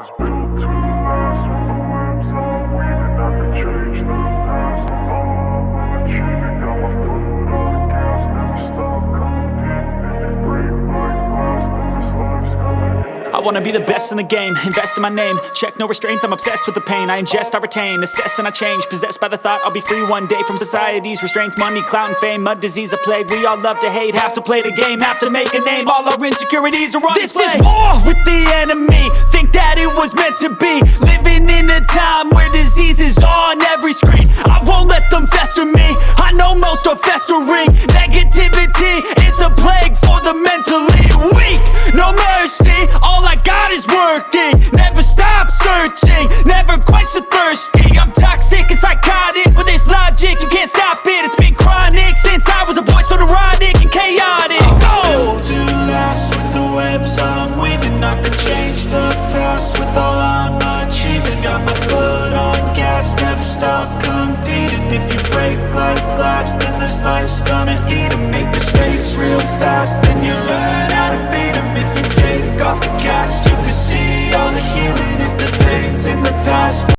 was built to last. With the webs I'm weaving, I could change the past. I'm all achieving, got my foot on the gas. Never stop competing. If you break like glass, then this life's gonna end. I wanna be the best in the game, invest in my name. Check no restraints, I'm obsessed with the pain. I ingest, I retain, assess and I change. Possessed by the thought I'll be free one day from society's restraints. Money, clout and fame, mud, disease, a plague. We all love to hate, have to play the game, have to make a name. All our insecurities are on display. This is war with the enemy, think that it was meant to be. Living in a time where disease is on every screen. I won't let them fester me, I know most are festering. Negativity is a plague for the mentally weak. No mercy, all I got is working. Never stop searching, never quench the thirsty. I'm toxic and psychotic, with this logic you can't stop it. It's been chronic since I was a boy, so neurotic and chaotic. Built to last. With the webs I'm weaving, I could change the past. With all I'm achieving, got my foot on gas. Never stop competing. If you break like glass, then this life's gonna eat 'em. Make mistakes real fast, then you learn how to beat 'em. If you take off the cast, you can see all the healing. If the pain's in the past,